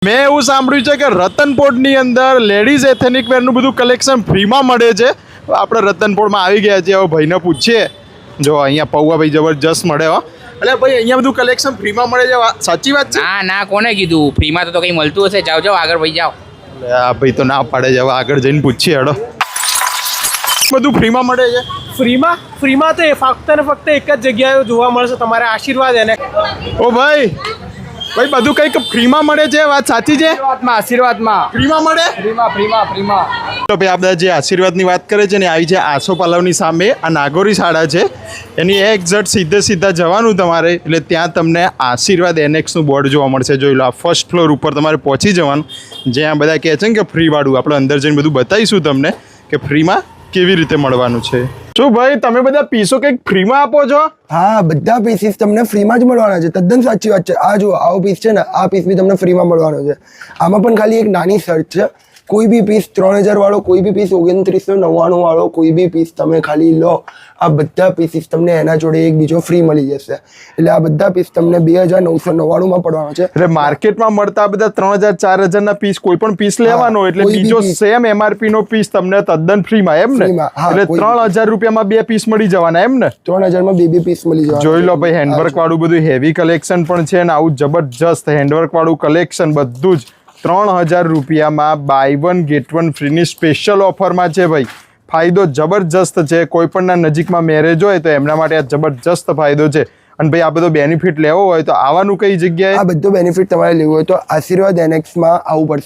મેં એવું સાંભળ્યું છે કે રતનપોળની અંદર લેડીઝ એથેનિક વેરનું બધું કલેક્શન ફ્રીમાં મળે છે. આપણે રતનપોળમાં આવી ગયા છીએ, હવે ભાઈને પૂછીએ. જો અહીંયા પૌવા ભાઈ જબરજસ્ત મળે હો. એટલે ભાઈ અહીંયા બધું કલેક્શન ફ્રીમાં મળે છે, સાચી વાત છે? ના કોને કીધું ફ્રીમાં તો કંઈ મળતું હશે. જાઓ જાઓ આગળ ભાઈ જાઓ. એટલે આ ભાઈ તો ના પાડે છે, હવે આગળ જઈને પૂછીએ. હેડો, બધું ફ્રીમાં મળે છે. ફ્રીમાં તો ફક્ત ને ફક્ત એક જ જગ્યાએ જોવા મળશે, તમારે આશીર્વાદ એને. ઓ ભાઈ બધું કંઈક ફ્રીમાં મળે છે, વાત સાચી છે? આશીર્વાદમાં ફ્રીમાં મળે. ફ્રીમાં તો ભાઈ આ બધા જે આશીર્વાદની વાત કરે છે ને, આવી છે આસોપાલવની સામે આ નાગોરી શાળા છે, એની એક્ઝેક્ટ સીધા જવાનું તમારે. એટલે ત્યાં તમને આશીર્વાદ એનેક્સનું બોર્ડ જોવા મળશે. જોઈ લો, આ ફર્સ્ટ ફ્લોર ઉપર તમારે પહોંચી જવાનું, જ્યાં બધા કહે છે ને કે ફ્રીવાળું. આપણે અંદર જઈને બધું બતાવીશું તમને કે ફ્રીમાં કેવી રીતે મળવાનું છે. શું ભાઈ તમે બધા પીસો કંઈક ફ્રીમાં આપો છો? હા, બધા પીસીસ તમને ફ્રીમાં જ મળવાના છે. તદ્દન સાચી વાત છે. આ જો આવો પીસ છે ને, આ પીસ બી તમને ફ્રીમાં મળવાનો છે. આમાં પણ ખાલી એક નાની શર્ત છે. કોઈ બી પીસ 3000 વાળો, કોઈ બી પીસ 2999 વાળો, કોઈ બી પીસ તમે ખાલી લો, આ બધા પીસીસ તમને એના જોડે એક બીજો ફ્રી મળી જશે. એટલે આ બધા પીસ તમને 2999 માં પડવાનો છે. એટલે માર્કેટમાં મળતા બધા 3000 4000 ના પીસ, કોઈ પણ પીસ લેવાનો એટલે બીજો સેમ MRP નો પીસ તમને તદ્દન ફ્રીમાં, એમ ને? એટલે 3000 રૂપિયામાં 2 પીસ મળી જવાના, એમ ને? 3000 માં બે પીસ મળી જવાના. જોઈ લો ભાઈ, હેન્ડવર્ક વાળું બધું હેવી કલેક્શન પણ છે ને આવું જબરજસ્ત હેન્ડવર્ક વાળું કલેક્શન બધું જ 3000 રૂપિયામાં બાય 1 ગેટ 1 ફ્રીની સ્પેશિયલ ઓફરમાં છે ભાઈ. ફાયદો જબરજસ્ત છે. કોઈ પણના નજીકમાં મેરેજ હોય તો એમના માટે આ જબરજસ્ત ફાયદો છે. અને ભાઈ આ બધો બેનિફિટ લેવો હોય તો આવવાનું કઈ જગ્યાએ? આ બધો બેનિફિટ તમારે લેવું હોય તો આશીર્વાદ એનેક્સમાં આવવું પડશે.